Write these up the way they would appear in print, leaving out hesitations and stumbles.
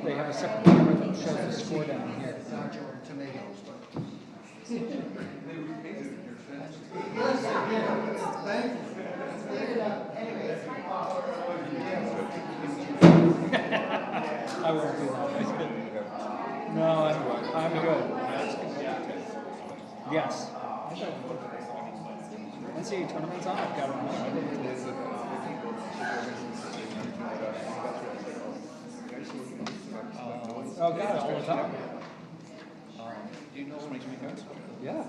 they have a separate camera that shows the score down here. Tomatoes, but. I won't do that. No, I'm good. Yes. NCAA tournaments on? I've got it on. Oh, God, all the time. Do you know what makes me guys? Yeah.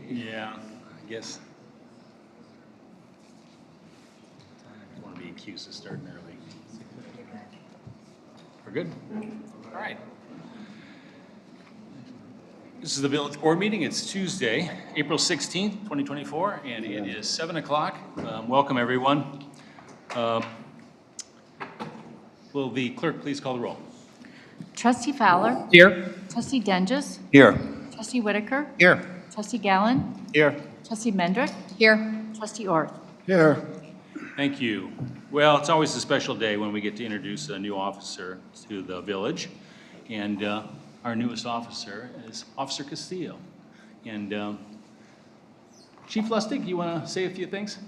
Yeah, I guess. I don't want to be accused of starting early. We're good? All right. This is the village board meeting. It's Tuesday, April 16th, 2024, and it is 7 o'clock. Welcome, everyone. Will the clerk please call the roll? Trustee Fowler. Here. Trustee Denges. Here. Trustee Whitaker. Here. Trustee Gallen. Here. Trustee Mendrick. Here. Trustee Orth. Here. Thank you. Well, it's always a special day when we get to introduce a new officer to the village. And our newest officer is Officer Castillo. And Chief Lustig, you want to say a few things?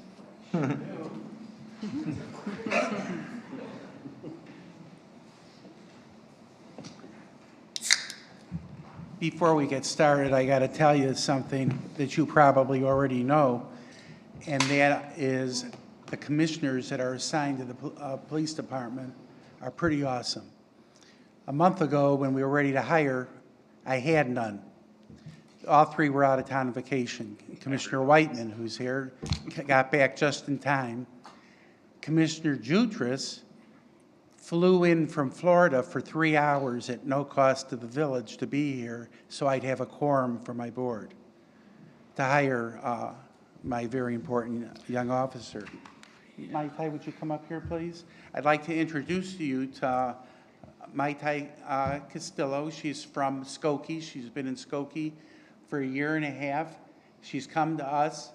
Before we get started, I got to tell you something that you probably already know, and that is the commissioners that are assigned to the police department are pretty awesome. A month ago, when we were ready to hire, I had none. All three were out of town on vacation. Commissioner Whiteman, who's here, got back just in time. Commissioner Jutras flew in from Florida for 3 hours at no cost to the village to be here so I'd have a quorum for my board to hire my very important young officer. Mai Tai, would you come up here, please? I'd like to introduce you to Mai Tai Castillo. She's from Skokie. She's been in Skokie for 1.5 years. She's come to us.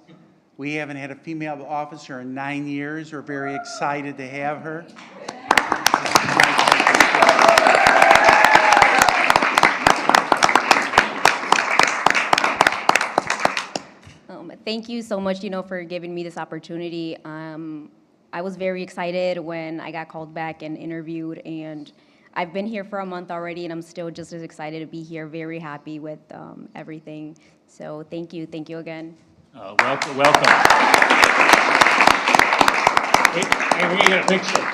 We haven't had a female officer in 9 years. We're very excited to have her. Thank you so much, for giving me this opportunity. I was very excited when I got called back and interviewed, and I've been here for a month already, and I'm still just as excited to be here, very happy with everything. So thank you again. Welcome. Hey, we get a picture.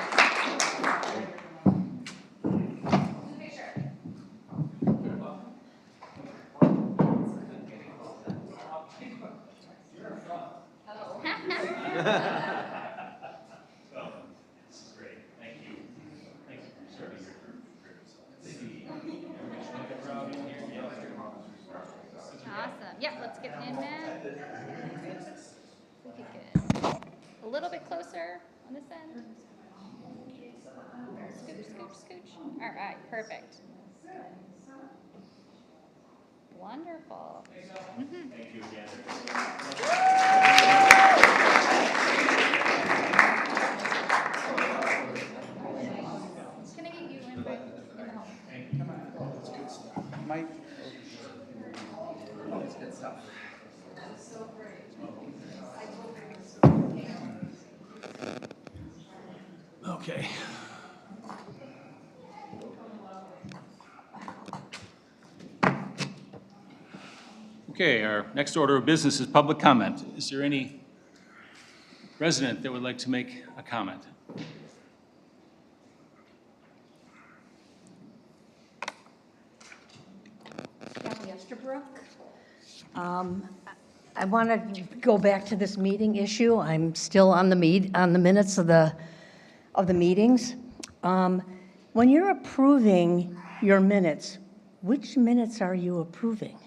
Awesome. Yeah, let's get in there. We could get a little bit closer on this end. Scooch. All right, perfect. Wonderful. Thank you again. Can I get you in right in the home? Mike? That's good stuff. Okay. Okay, our next order of business is public comment. Is there any resident that would like to make a comment? Kathy Estabrook. I want to go back to this meeting issue. I'm still on the minutes of the meetings. When you're approving your minutes, which minutes are you approving?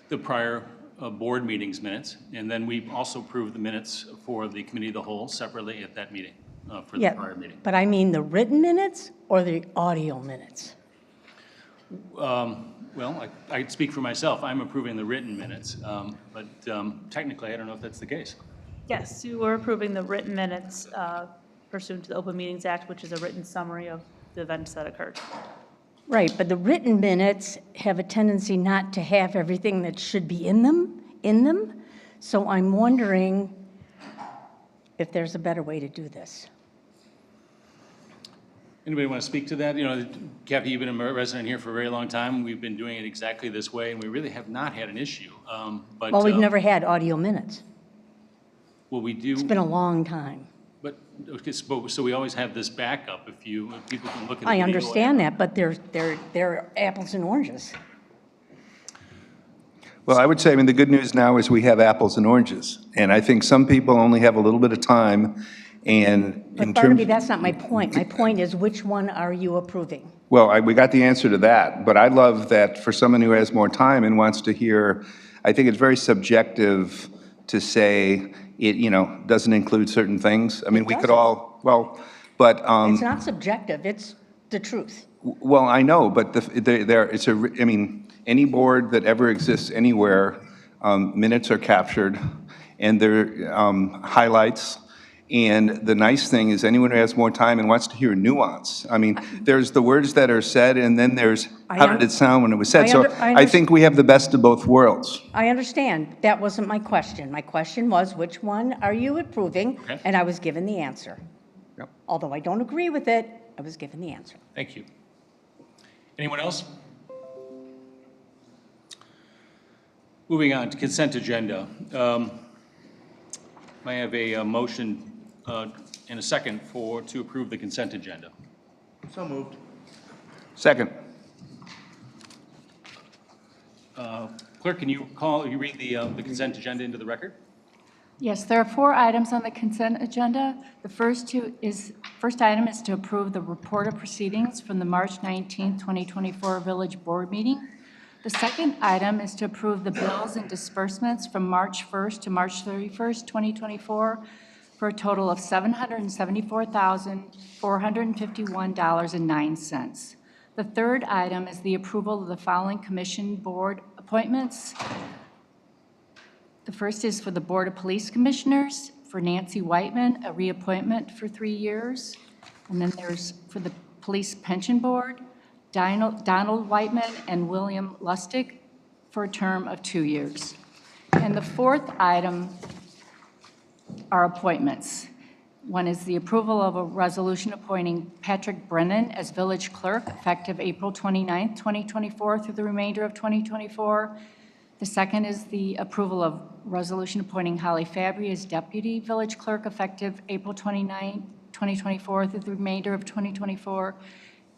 The prior board meetings minutes, and then we also approved the minutes for the committee of the whole separately at that meeting, for the prior meeting. But I mean the written minutes or the audio minutes? Well, I speak for myself. I'm approving the written minutes, but technically, I don't know if that's the case. Yes, you were approving the written minutes pursuant to the Open Meetings Act, which is a written summary of the events that occurred. Right, but the written minutes have a tendency not to have everything that should be in them. So I'm wondering if there's a better way to do this. Anybody want to speak to that? You know, Kathy, you've been a resident here for a very long time. We've been doing it exactly this way, and we really have not had an issue. But Well, we've never had audio minutes. Well, we do. It's been a long time. But okay, so we always have this backup if people can look at the I video. understand that, but they're apples and oranges. Well, I would say, I mean, the good news now is we have apples and oranges. And I think some people only have a little bit of time, and in But Barnaby, terms, that's not my point. My point is, which one are you approving? well, we got the answer to that. But I love that for someone who has more time and wants to hear, I think it's very subjective to say it, you know, doesn't include certain things. I mean, we could doesn't. all, well, but, It's not subjective, it's the truth. well, I know, but I mean, any board that ever exists anywhere, minutes are captured, and they're highlights. And the nice thing is anyone who has more time and wants to hear nuance. I mean, there's the words that are said, and then there's how did it sound when it was said. So I think we have the best of both worlds. I understand. That wasn't my question. My question was, which one are you approving? Okay. And I was given the answer. Yep. Although I don't agree with it, I was given the answer. Thank you. Anyone else? Moving on to consent agenda. I have a motion and a second to approve the consent agenda. So moved. Second. Clerk, can you read the consent agenda into the record? Yes, there are 4 items on the consent agenda. The first item is to approve the report of proceedings from the March 19, 2024 Village Board meeting. The second item is to approve the bills and disbursements from March 1st to March 31st, 2024, for a total of $774,451.09. The third item is the approval of the following commission board appointments. The first is for the Board of Police Commissioners, for Nancy Whiteman, a reappointment for 3 years. And then there's for the Police Pension Board, Donald Whiteman and William Lustig for a term of 2 years. And the fourth item are appointments. One is the approval of a resolution appointing Patrick Brennan as village clerk effective April 29th, 2024 through the remainder of 2024. The second is the approval of resolution appointing Holly Fabry as deputy village clerk effective April 29th, 2024 through the remainder of 2024.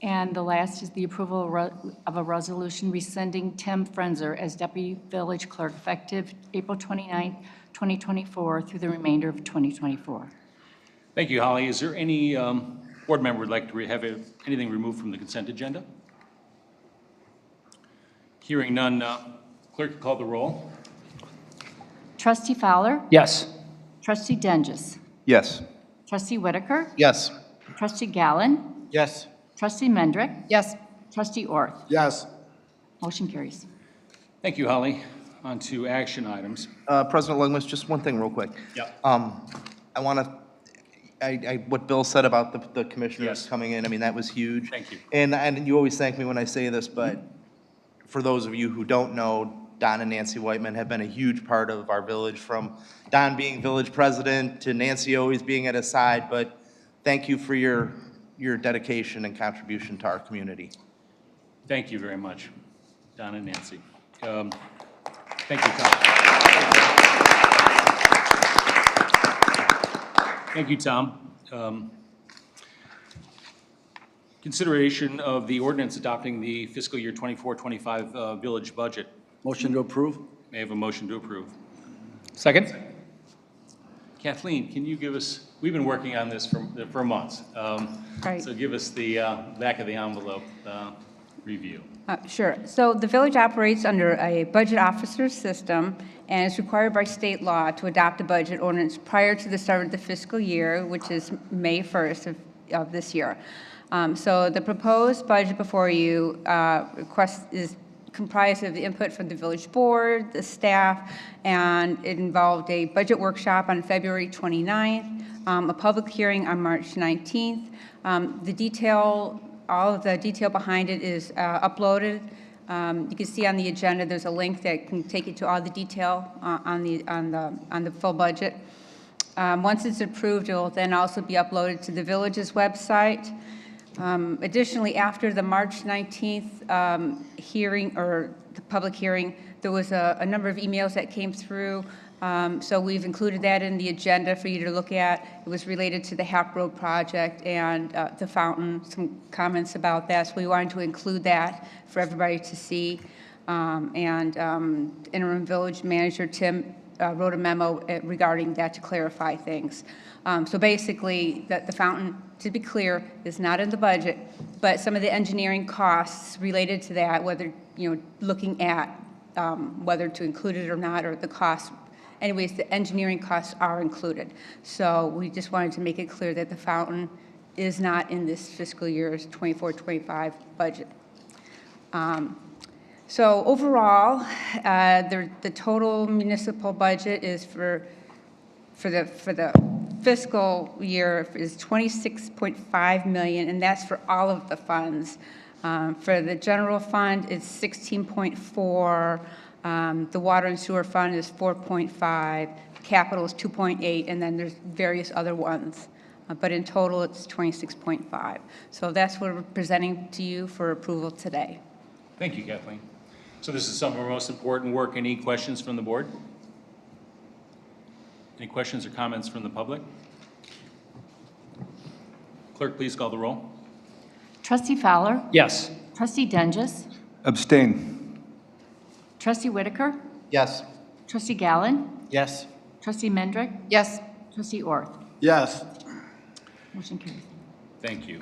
And the last is the approval of a resolution rescinding Tim Frenzer as deputy village clerk effective April 29th, 2024 through the remainder of 2024. Thank you, Holly. Is there any board member would like to have anything removed from the consent agenda? Hearing none, clerk, call the roll. Trustee Fowler? Yes. Trustee Denges? Yes. Trustee Whitaker? Yes. Trustee Gallen? Yes. Trustee Mendrick? Yes. Trustee Orth? Yes. Motion carries. Thank you, Holly. On to action items. President Lugmas, just one thing real quick. Yeah. I want to, what Bill said about the commissioners Yes. coming in, I mean, that was huge. Thank you. And you always thank me when I say this, but for those of you who don't know, Don and Nancy Whiteman have been a huge part of our village, from Don being village president to Nancy always being at his side, but thank you for your dedication and contribution to our community. Thank you very much, Don and Nancy. Thank you, Tom. Thank you, Tom. Consideration of the ordinance adopting the fiscal year 24-25 village budget. Motion to approve? May I have a motion to approve? Second? Kathleen, can you give us, we've been working on this for months. Right. So give us the back of the envelope review. Sure. So the village operates under a budget officer system and is required by state law to adopt a budget ordinance prior to the start of the fiscal year, which is May 1st of this year. So the proposed budget before you is comprised of the input from the village board, the staff, and it involved a budget workshop on February 29th, a public hearing on March 19th. All of the detail behind it is uploaded. You can see on the agenda, there's a link that can take you to all the detail on the full budget. Once it's approved, it will then also be uploaded to the village's website. Additionally, after the March 19th hearing, or the public hearing, there was a number of emails that came through. So we've included that in the agenda for you to look at. It was related to the Hack Road project and the fountain, some comments about that. So we wanted to include that for everybody to see. Interim village manager Tim wrote a memo regarding that to clarify things. So basically, the fountain, to be clear, is not in the budget, but some of the engineering costs related to that, whether, looking at whether to include it or not, or the costs. Anyways, the engineering costs are included. So we just wanted to make it clear that the fountain is not in this fiscal year's 24-25 budget. So overall, the total municipal budget is for the fiscal year is $26.5 million, and that's for all of the funds. For the general fund, it's 16.4. The water and sewer fund is 4.5. Capital is 2.8, and then there's various other ones. But in total, it's 26.5. So that's what we're presenting to you for approval today. Thank you, Kathleen. So this is some of our most important work. Any questions from the board? Any questions or comments from the public? Clerk, please call the roll. Trustee Fowler? Yes. Trustee Dungus? Abstain. Trustee Whitaker? Yes. Trustee Gallen? Yes. Trustee Mendrick? Yes. Trustee Orth? Yes. Motion carries. Thank you.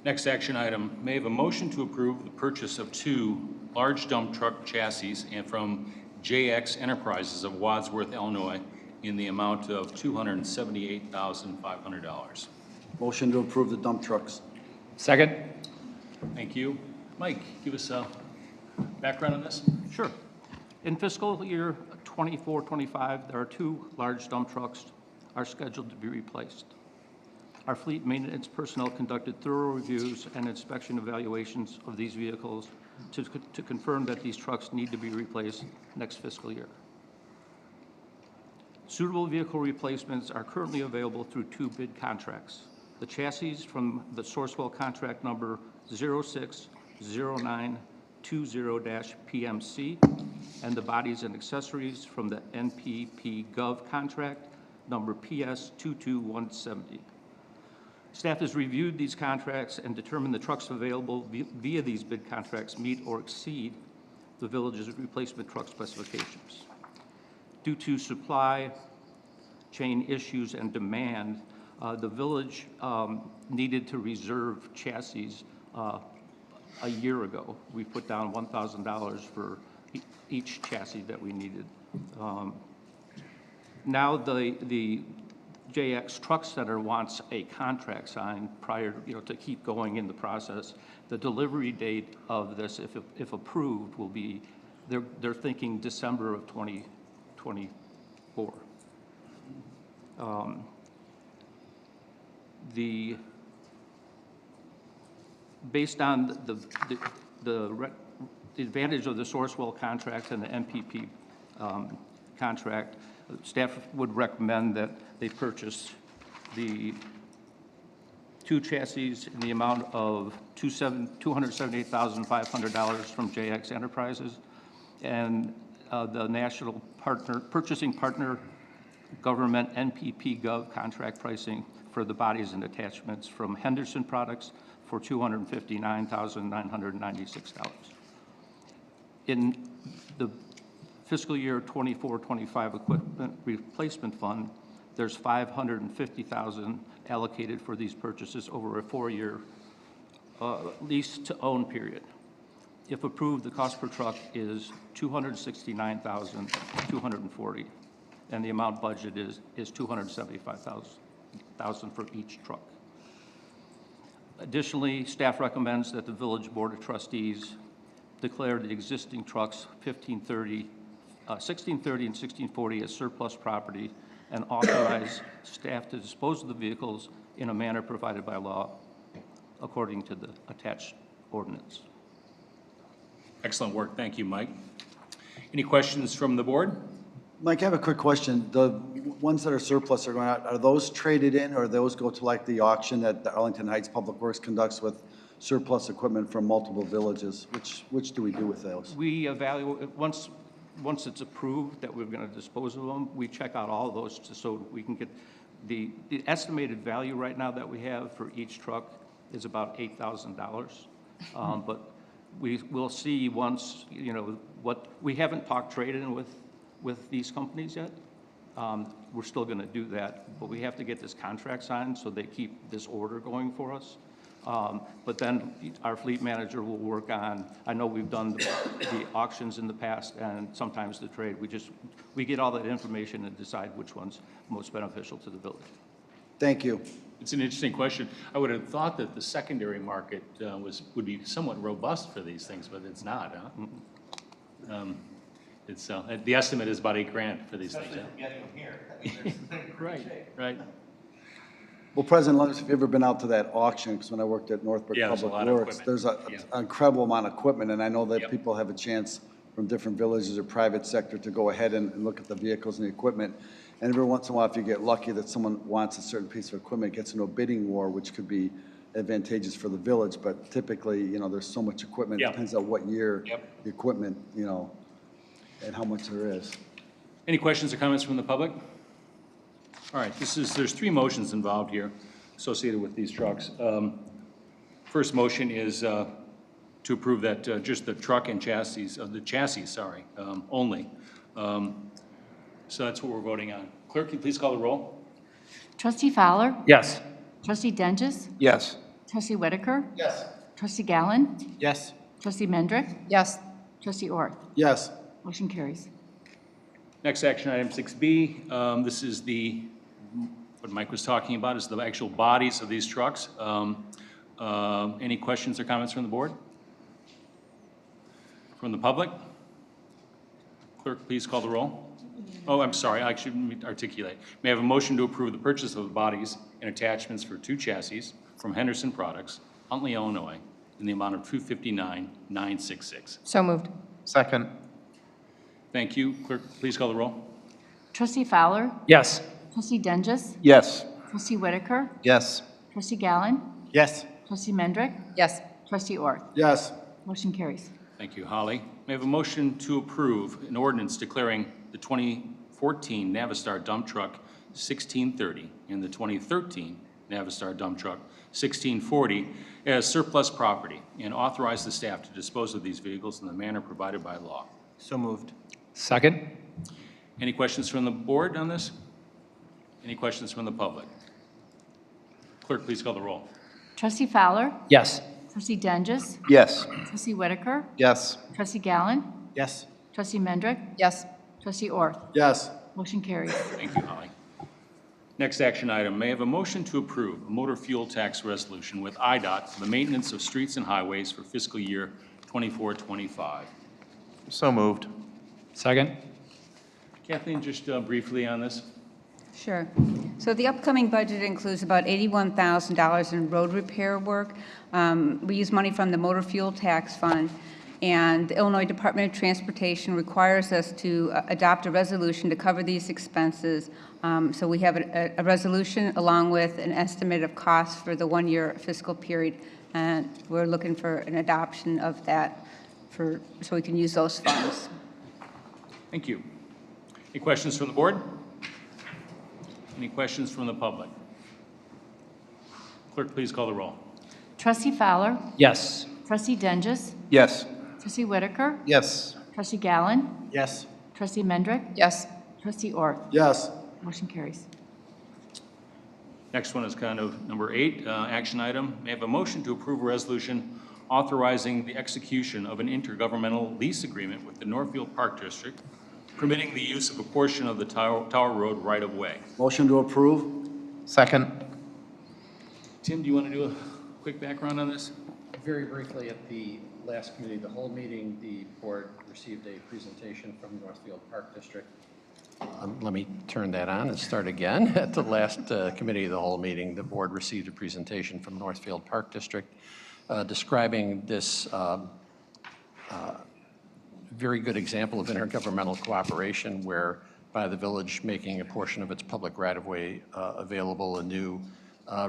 Next action item, may I have a motion to approve the purchase of 2 large dump truck chassis and from JX Enterprises of Wadsworth, Illinois, in the amount of $278,500. Motion to approve the dump trucks. Second? Thank you. Mike, give us a background on this. Sure. In fiscal year 24-25, there are 2 large dump trucks are scheduled to be replaced. Our fleet maintenance personnel conducted thorough reviews and inspection evaluations of these vehicles to confirm that these trucks need to be replaced next fiscal year. Suitable vehicle replacements are currently available through 2 bid contracts. The chassis from the Sourcewell contract number 060920-PMC and the bodies and accessories from the NPP Gov contract number PS 22170. Staff has reviewed these contracts and determined the trucks available via these bid contracts meet or exceed the village's replacement truck specifications. Due to supply chain issues and demand, the village needed to reserve chassis a year ago. We put down $1,000 for each chassis that we needed. Now the JX Truck Center wants a contract signed prior, to keep going in the process. The delivery date of this, if approved, will be, they're thinking December of 2024. Based on the advantage of the Sourcewell contract and the NPP contract, staff would recommend that they purchase the 2 chassis in the amount of $278,500 from JX Enterprises and the National Purchasing Partner Government NPP Gov contract pricing for the bodies and attachments from Henderson Products for $259,996. In the fiscal year 24-25 equipment replacement fund, there's $550,000 allocated for these purchases over a 4-year lease-to-own period. If approved, the cost per truck is $269,240, and the amount budgeted is $275,000 for each truck. Additionally, staff recommends that the Village Board of Trustees declare the existing trucks 1630 and 1640 as surplus property and authorize staff to dispose of the vehicles in a manner provided by law according to the attached ordinance. Excellent work. Thank you, Mike. Any questions from the board? Mike, I have a quick question. The ones that are surplus are going out, are those traded in, or those go to like the auction that the Arlington Heights Public Works conducts with surplus equipment from multiple villages? Which do we do with those? We evaluate, once it's approved that we're going to dispose of them, we check out all of those so we can get the estimated value right now that we have for each truck is about $8,000. But we'll see once, you know, what, we haven't talked trade-in with these companies yet. We're still going to do that, but we have to get this contract signed so they keep this order going for us. But then our fleet manager will work on, I know we've done the auctions in the past and sometimes the trade. We get all that information and decide which one's most beneficial to the village. Thank you. It's an interesting question. I would have thought that the secondary market would be somewhat robust for these things, but it's not, huh? The estimate is about $8,000 for these things. Getting them here. Right. Well, President Lewis, have you ever been out to that auction? Because when I worked at Northbrook Yeah, there's a Public lot of Works, equipment. there's an incredible amount of equipment, and I know that Yep. people have a chance from different villages or private sector to go ahead and look at the vehicles and the equipment. And every once in a while, if you get lucky that someone wants a certain piece of equipment, it gets into a bidding war, which could be advantageous for the village. But typically, you know, there's so much equipment. It Yep. depends on what year Yep. the equipment, you know, and how much there is. Any questions or comments from the public? All right, there's 3 motions involved here associated with these trucks. First motion is to approve that just the truck and chassis, only. So that's what we're voting on. Clerk, can you please call the roll? Trustee Fowler? Yes. Trustee Dentges? Yes. Trustee Whitaker? Yes. Trustee Gallen? Yes. Trustee Mendrick? Yes. Trustee Orth? Yes. Motion carries. Next action item 6B, this is what Mike was talking about, is the actual bodies of these trucks. Any questions or comments from the board? From the public? Clerk, please call the roll. Oh, I'm sorry, I should articulate. May I have a motion to approve the purchase of the bodies and attachments for 2 chassis from Henderson Products, Huntley, Illinois, in the amount of $259,966. So moved. Second. Thank you. Clerk, please call the roll. Trustee Fowler? Yes. Trustee Dentges? Yes. Trustee Whitaker? Yes. Trustee Gallen? Yes. Trustee Mendrick? Yes. Trustee Orth? Yes. Motion carries. Thank you, Holly. May I have a motion to approve an ordinance declaring the 2014 Navistar dump truck 1630 and the 2013 Navistar dump truck 1640 as surplus property and authorize the staff to dispose of these vehicles in the manner provided by law? So moved. Second. Any questions from the board on this? Any questions from the public? Clerk, please call the roll. Trustee Fowler? Yes. Trustee Dentges? Yes. Trustee Whitaker? Yes. Trustee Gallen? Yes. Trustee Mendrick? Yes. Trustee Orth? Yes. Motion carries. Thank you, Holly. Next action item, may I have a motion to approve a motor fuel tax resolution with IDOT for the maintenance of streets and highways for fiscal year 24-25. So moved. Second. Kathleen, just briefly on this. Sure. So the upcoming budget includes about $81,000 in road repair work. We use money from the motor fuel tax fund, and the Illinois Department of Transportation requires us to adopt a resolution to cover these expenses. So we have a resolution along with an estimate of costs for the 1-year fiscal period, and we're looking for an adoption of that so we can use those funds. Thank you. Any questions from the board? Any questions from the public? Clerk, please call the roll. Trustee Fowler, Yes. Trustee Dungus, Yes. Trustee Whitaker, Yes. Trustee Gallen, Yes. Trustee Mendrick, Yes. Trustee Orth. Yes. Motion carries. Next one is kind of number 8, action item. May I have a motion to approve a resolution authorizing the execution of an intergovernmental lease agreement with the Northfield Park District, permitting the use of a portion of the Tower Road right-of-way. Motion to approve? Second. Tim, do you want to do a quick background on this? Very briefly, at the last committee, the whole meeting, the board received a presentation from Northfield Park District. Let me turn that on and start again. At the last committee of the whole meeting, the board received a presentation from Northfield Park District describing this very good example of intergovernmental cooperation whereby the village making a portion of its public right-of-way available, a new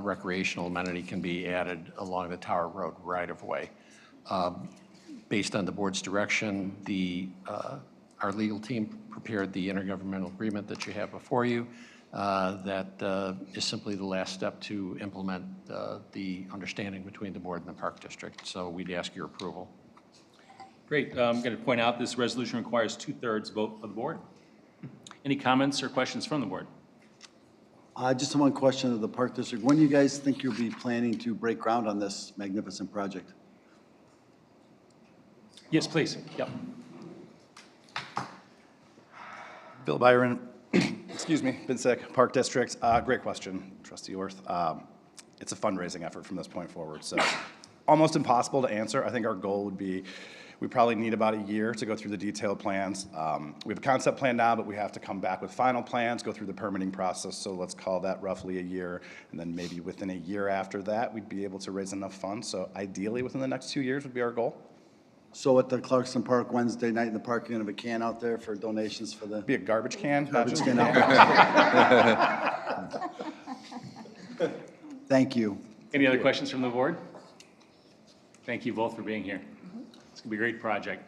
recreational amenity can be added along the Tower Road right-of-way. Based on the board's direction, our legal team prepared the intergovernmental agreement that you have before you. That is simply the last step to implement the understanding between the board and the Park District. So we'd ask your approval. Great. I'm going to point out this resolution requires 2/3 vote of the board. Any comments or questions from the board? Just one question of the Park District. When do you guys think you'll be planning to break ground on this magnificent project? Yes, please. Yep. Bill Byron, excuse me, been sick, Park District. Great question, Trustee Orth. It's a fundraising effort from this point forward, so almost impossible to answer. I think our goal would be, we probably need about a year to go through the detailed plans. We have a concept plan now, but we have to come back with final plans, go through the permitting process, so let's call that roughly a year, and then maybe within a year after that, we'd be able to raise enough funds. So ideally, within the next 2 years would be our goal. So at the Clarkson Park Wednesday night in the park, you're gonna have a can out there for donations for the? Be a garbage can. Garbage can out there. Thank you. Any other questions from the board? Thank you both for being here. It's going to be a great project.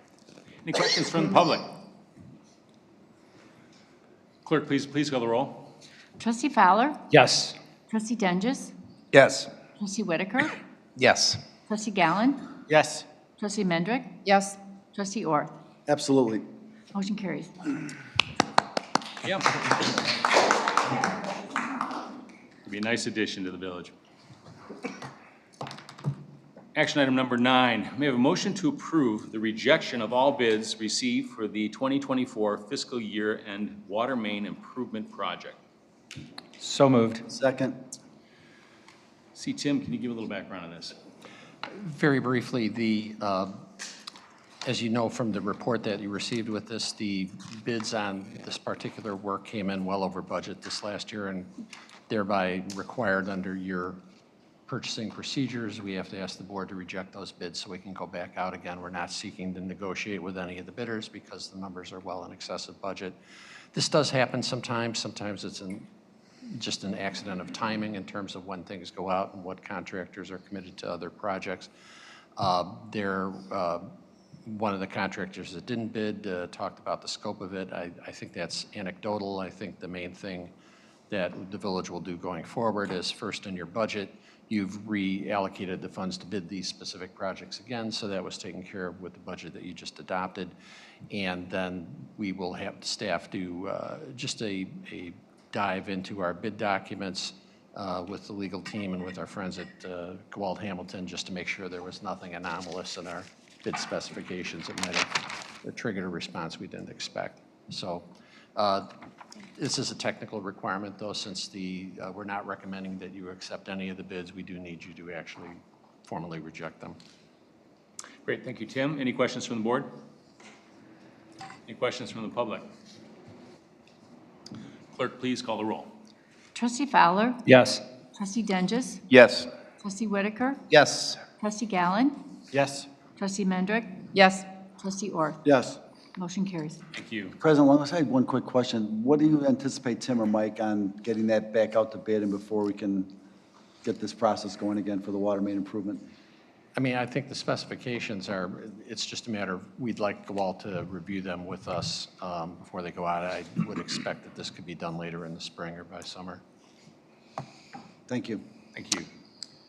Any questions from the public? Clerk, please call the roll. Trustee Fowler, Yes. Trustee Dungus, Yes. Trustee Whitaker, Yes. Trustee Gallen, Yes. Trustee Mendrick, Yes. Trustee Orth. Absolutely. Motion carries. Yep. It'd be a nice addition to the village. Action item number 9, may I have a motion to approve the rejection of all bids received for the 2024 fiscal year end water main improvement project. So moved. Second. See, Tim, can you give a little background on this? Very briefly, as you know from the report that you received with this, the bids on this particular work came in well over budget this last year and thereby required under your purchasing procedures, we have to ask the board to reject those bids so we can go back out again. We're not seeking to negotiate with any of the bidders because the numbers are well in excess of budget. This does happen sometimes. Sometimes it's just an accident of timing in terms of when things go out and what contractors are committed to other projects. One of the contractors that didn't bid talked about the scope of it. I think that's anecdotal. I think the main thing that the village will do going forward is first in your budget, you've reallocated the funds to bid these specific projects again, so that was taken care of with the budget that you just adopted. And then we will have the staff do just a dive into our bid documents with the legal team and with our friends at Gewalt Hamilton just to make sure there was nothing anomalous in our bid specifications that might have triggered a response we didn't expect. So this is a technical requirement, though, since we're not recommending that you accept any of the bids. We do need you to actually formally reject them. Great, thank you, Tim. Any questions from the board? Any questions from the public? Clerk, please call the roll. Trustee Fowler, Yes. Trustee Dungus, Yes. Trustee Whitaker, Yes. Trustee Gallen, Yes. Trustee Mendrick, Yes. Trustee Orth. Yes. Motion carries. Thank you. President, I had one quick question. What do you anticipate, Tim or Mike, on getting that back out to bid and before we can get this process going again for the water main improvement? I mean, I think the specifications are, it's just a matter of, we'd like you all to review them with us before they go out. I would expect that this could be done later in the spring or by summer. Thank you. Thank you.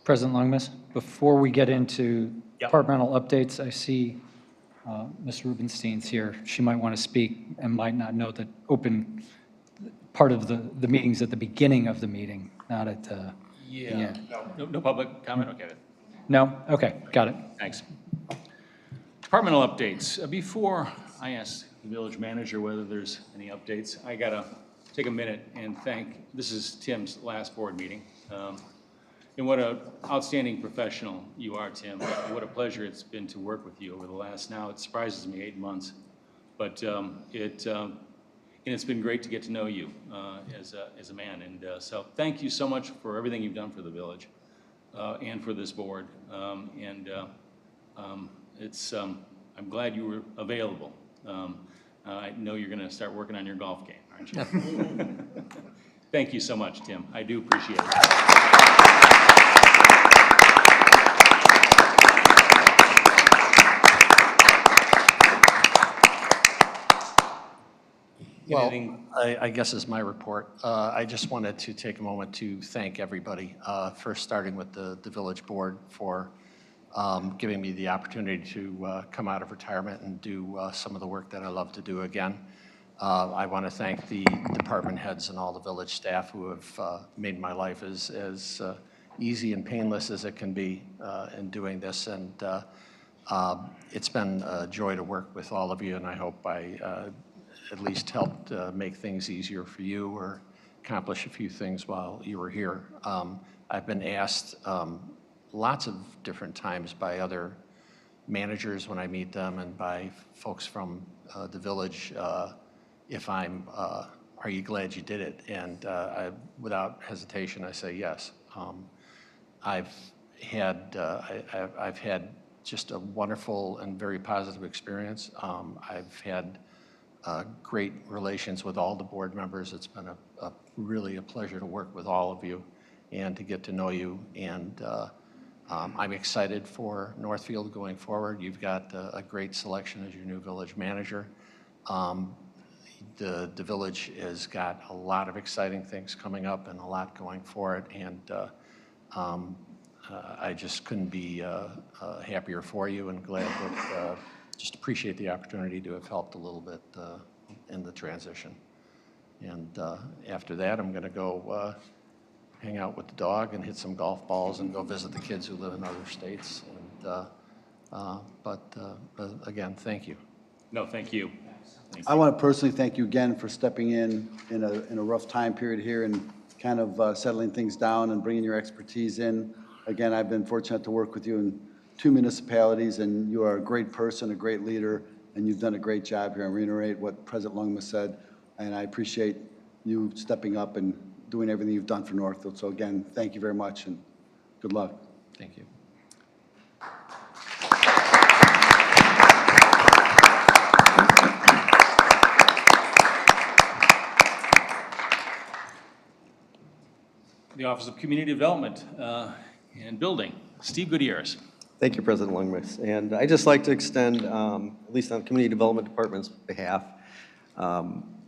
President Longmas, before we get into Yep. departmental updates, I see Ms. Rubenstein's here. She might want to speak and might not know that open part of the meeting's at the beginning of the meeting, not at the end. No public comment? Okay. No? Okay, got it. Thanks. Departmental updates. Before I ask the village manager whether there's any updates, I gotta take a minute and thank, this is Tim's last board meeting. And what an outstanding professional you are, Tim. What a pleasure it's been to work with you over the last, now it surprises me, 8 months. But it's been great to get to know you as a man. And so thank you so much for everything you've done for the village and for this board. I'm glad you were available. I know you're going to start working on your golf game, aren't you? Thank you so much, Tim. I do appreciate it. Well, Anything? I guess is my report. I just wanted to take a moment to thank everybody, first starting with the village board for giving me the opportunity to come out of retirement and do some of the work that I love to do again. I want to thank the department heads and all the village staff who have made my life as easy and painless as it can be in doing this. And it's been a joy to work with all of you, and I hope I at least helped make things easier for you or accomplish a few things while you were here. I've been asked lots of different times by other managers when I meet them and by folks from the village if I'm, are you glad you did it? And without hesitation, I say yes. I've had just a wonderful and very positive experience. I've had great relations with all the board members. It's been really a pleasure to work with all of you and to get to know you. And I'm excited for Northfield going forward. You've got a great selection as your new village manager. The village has got a lot of exciting things coming up and a lot going for it. And I just couldn't be happier for you and glad that just appreciate the opportunity to have helped a little bit in the transition. And after that, I'm going to go hang out with the dog and hit some golf balls and go visit the kids who live in other states. And, again, thank you. No, thank you. I want to personally thank you again for stepping in a rough time period here and kind of settling things down and bringing your expertise in. Again, I've been fortunate to work with you in 2 municipalities, and you are a great person, a great leader, and you've done a great job here. I reiterate what President Longmas said, and I appreciate you stepping up and doing everything you've done for Northfield. So again, thank you very much, and good luck. Thank you. The Office of Community Development and Building. Steve Gutierrez. Thank you, President Longmas. And I'd just like to extend, at least on the Community Development Department's behalf,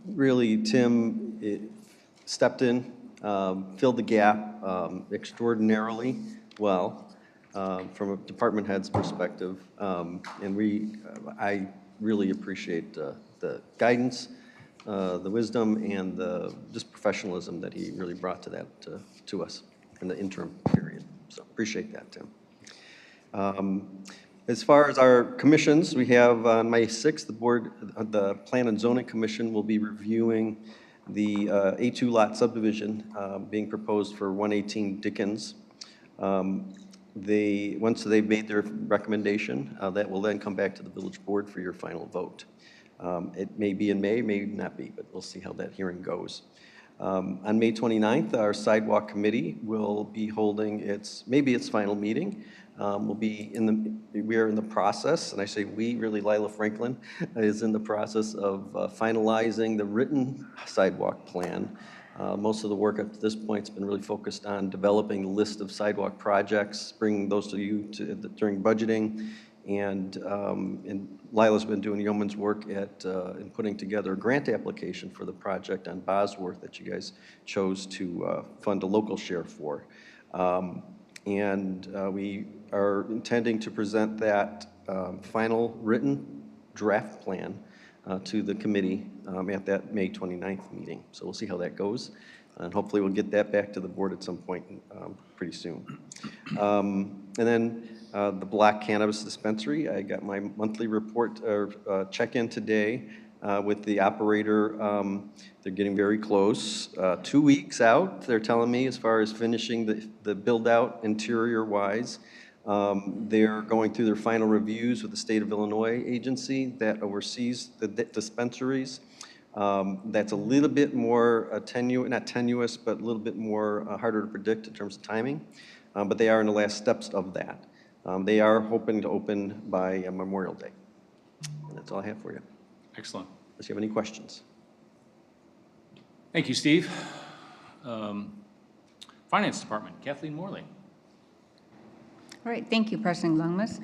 really, Tim stepped in, filled the gap extraordinarily well from a department head's perspective. And I really appreciate the guidance, the wisdom, and the just professionalism that he really brought to that to us in the interim period. So appreciate that, Tim. As far as our commissions, we have on May 6th, the Plan and Zoning Commission will be reviewing the A2 lot subdivision being proposed for 118 Dickens. Once they've made their recommendation, that will then come back to the village board for your final vote. It may be in May, may not be, but we'll see how that hearing goes. On May 29th, our sidewalk committee will be holding its final meeting. We are in the process, and I say we, really Lila Franklin is in the process of finalizing the written sidewalk plan Most of the work up to this point has been really focused on developing a list of sidewalk projects, bringing those to you during budgeting. And Lila's been doing yeoman's work in putting together a grant application for the project on Bosworth that you guys chose to fund a local share for. We are intending to present that final written draft plan to the committee at that May 29th meeting. So we'll see how that goes. And hopefully we'll get that back to the board at some point pretty soon. And then the Black Cannabis Dispensary, I got my monthly report or check-in today with the operator. They're getting very close. 2 weeks out, they're telling me, as far as finishing the build-out interior-wise. They're going through their final reviews with the State of Illinois agency that oversees the dispensaries. That's a little bit more tenuous, not tenuous, but a little bit more harder to predict in terms of timing. But they are in the last steps of that. They are hoping to open by Memorial Day. And that's all I have for you. Excellent. Unless you have any questions. Thank you, Steve. Finance Department, Kathleen Morley. All right, thank you, President Longmas.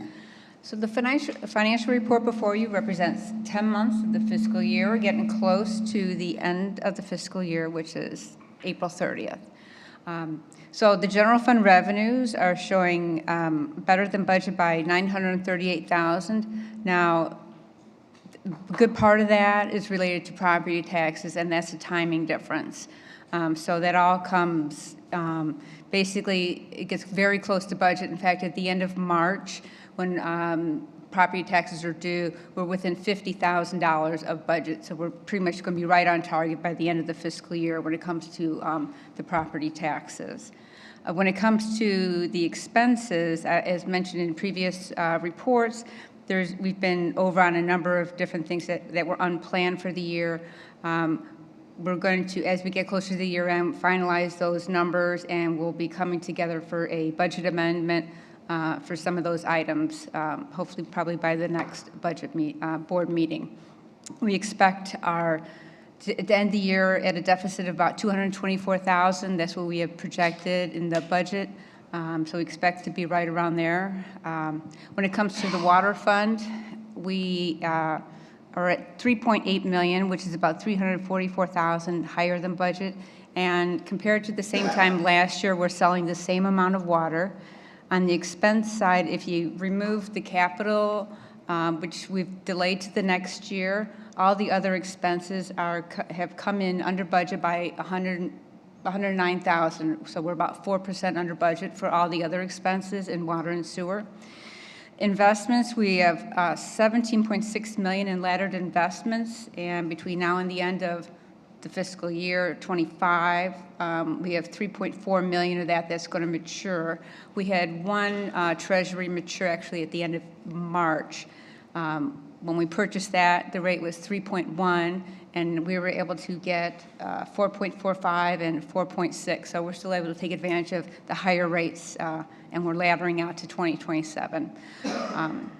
So the financial report before you represents 10 months of the fiscal year. We're getting close to the end of the fiscal year, which is April 30th. So the general fund revenues are showing better than budget by $938,000. Now, a good part of that is related to property taxes, and that's a timing difference. So that all comes, basically, it gets very close to budget. In fact, at the end of March, when property taxes are due, we're within $50,000 of budget. So we're pretty much going to be right on target by the end of the fiscal year when it comes to the property taxes. When it comes to the expenses, as mentioned in previous reports, we've been over on a number of different things that were unplanned for the year. We're going to, as we get closer to the year end, finalize those numbers, and we'll be coming together for a budget amendment for some of those items, hopefully probably by the next budget board meeting. We expect to end the year at a deficit of about $224,000. That's what we have projected in the budget. So we expect to be right around there. When it comes to the water fund, we are at $3.8 million, which is about $344,000 higher than budget. And compared to the same time last year, we're selling the same amount of water. On the expense side, if you remove the capital, which we've delayed to the next year, all the other expenses have come in under budget by $109,000. So we're about 4% under budget for all the other expenses in water and sewer. Investments, we have $17.6 million in laddered investments, and between now and the end of the fiscal year 25, we have $3.4 million of that's going to mature. We had one treasury mature actually at the end of March. When we purchased that, the rate was 3.1, and we were able to get 4.45 and 4.6. So we're still able to take advantage of the higher rates, and we're laddering out to 2027.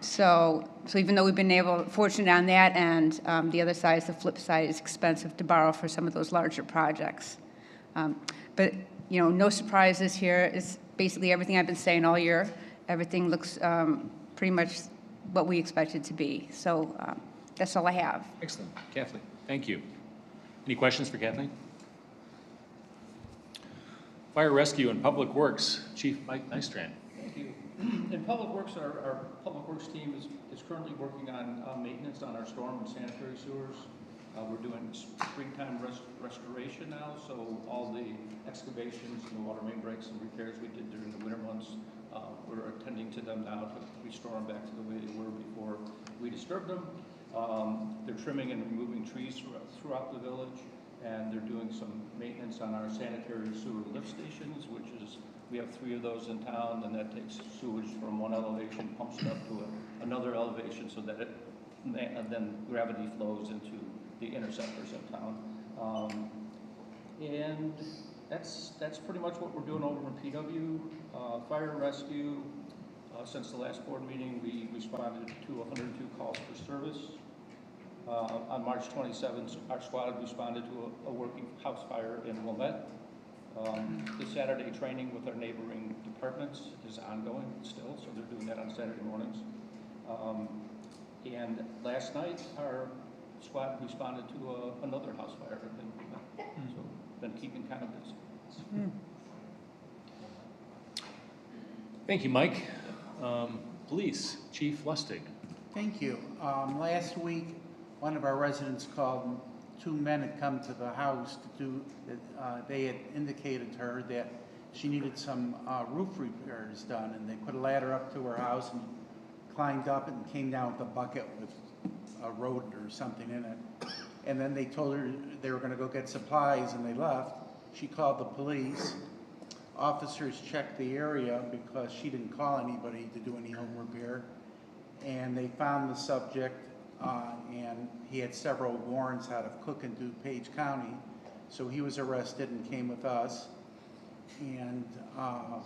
So even though we've been fortunate on that end, the other side is the flip side. It's expensive to borrow for some of those larger projects. But no surprises here. It's basically everything I've been saying all year. Everything looks pretty much what we expect it to be. So that's all I have. Excellent. Kathleen, thank you. Any questions for Kathleen? Fire Rescue and Public Works, Chief Mike Nystrand. Thank you. In Public Works, our Public Works team is currently working on maintenance on our storm and sanitary sewers. We're doing springtime restoration now, so all the excavations and the water main breaks and repairs we did during the winter months, we're attending to them now to restore them back to the way they were before we disturbed them. They're trimming and removing trees throughout the village, and they're doing some maintenance on our sanitary sewer lift stations, which is, we have 3 of those in town, and that takes sewage from one elevation, pumps it up to another elevation so that then gravity flows into the interceptors in town. And that's pretty much what we're doing over in PW. Fire and Rescue, since the last board meeting, we responded to 102 calls for service. On March 27th, our squad responded to a working house fire in Wilmette. The Saturday training with our neighboring departments is ongoing still, so they're doing that on Saturday mornings. And last night, our squad responded to another house fire in Wilmette. So been keeping kind of busy. Thank you, Mike. Police, Chief Lustig. Thank you. Last week, one of our residents called, two men had come to the house to do, they had indicated to her that she needed some roof repairs done, and they put a ladder up to her house and climbed up and came down with a bucket with a rodent or something in it. And then they told her they were gonna go get supplies, and they left. She called the police. Officers checked the area because she didn't call anybody to do any home repair. And they found the subject, and he had several warrants out of Cook and DuPage County. So he was arrested and came with us. And I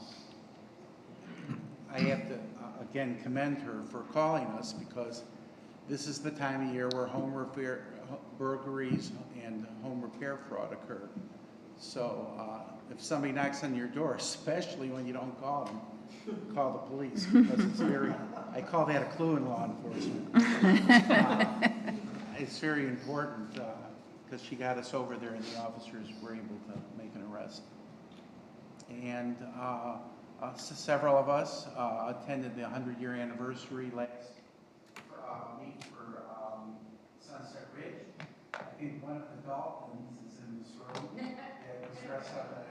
have to, again, commend her for calling us, because this is the time of year where home repair, burglaries and home repair fraud occur. So if somebody knocks on your door, especially when you don't call them, call the police, because it's very, I call that a clue in law enforcement. It's very important, because she got us over there and the officers were able to make an arrest. And several of us attended the 100-year anniversary last week for Sunset Ridge. I think one of the Dolphins is in this room that was dressed up at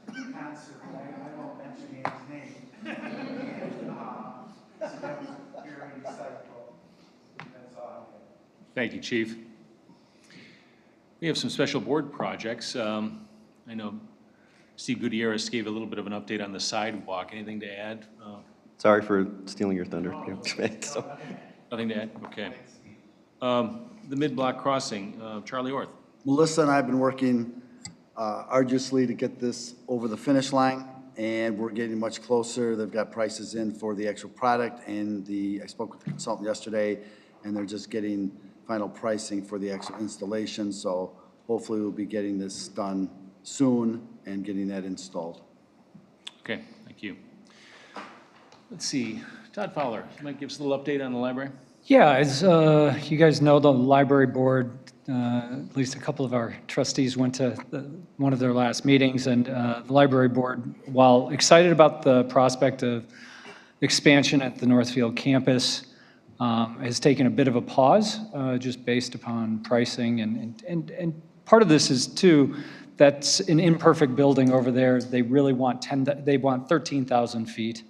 a concert. I won't mention his name. And, so that was very insightful. That's all I have. Thank you, Chief. We have some special board projects. I know Steve Gutierrez gave a little bit of an update on the sidewalk. Anything to add? Sorry for stealing your thunder. So- Nothing to add? Okay. The mid-block crossing, Charlie Orth. Melissa and I have been working arduously to get this over the finish line, and we're getting much closer. They've got prices in for the actual product, and I spoke with the consultant yesterday, and they're just getting final pricing for the actual installation. So hopefully we'll be getting this done soon and getting that installed. Okay, thank you. Let's see, Todd Fowler, you might give us a little update on the library? Yeah, as you guys know, the library board, at least a couple of our trustees went to one of their last meetings, and the library board, while excited about the prospect of expansion at the Northfield campus, has taken a bit of a pause, just based upon pricing, and part of this is too, that's an imperfect building over there. They really want 13,000 feet.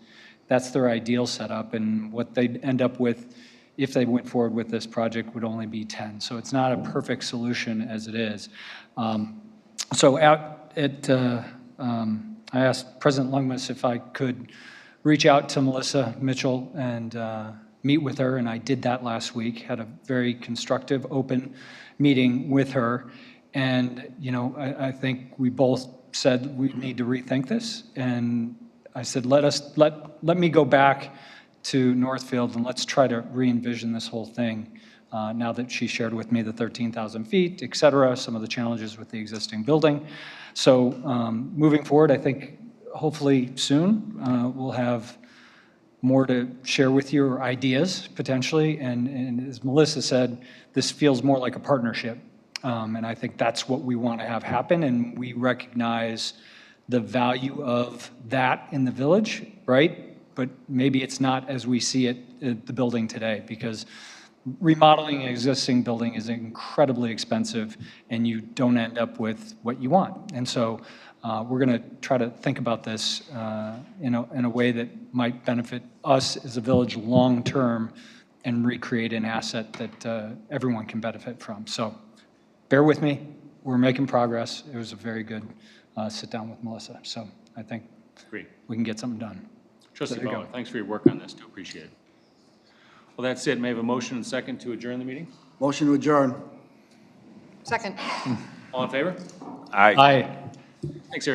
That's their ideal setup, and what they'd end up with if they went forward with this project would only be 10. So it's not a perfect solution as it is. So I asked President Lungmas if I could reach out to Melissa Mitchell and meet with her, and I did that last week, had a very constructive, open meeting with her. And, you know, I think we both said we need to rethink this. And I said, let me go back to Northfield and let's try to re-envision this whole thing. Now that she shared with me the 13,000 feet, et cetera, some of the challenges with the existing building. So moving forward, I think hopefully soon we'll have more to share with you, or ideas potentially. And as Melissa said, this feels more like a partnership. And I think that's what we want to have happen. And we recognize the value of that in the village, right? But maybe it's not as we see it at the building today, because remodeling an existing building is incredibly expensive and you don't end up with what you want. And so we're going to try to think about this in a way that might benefit us as a village long-term and recreate an asset that everyone can benefit from. So bear with me. We're making progress. It was a very good sit down with Melissa. So I think Great. we can get something done. Trustee There you go. Bauer, thanks for your work on this, do appreciate it. Well, that's it. May I have a motion and second to adjourn the meeting? Motion to adjourn. Second. All in favor? Aye. Thanks, everybody.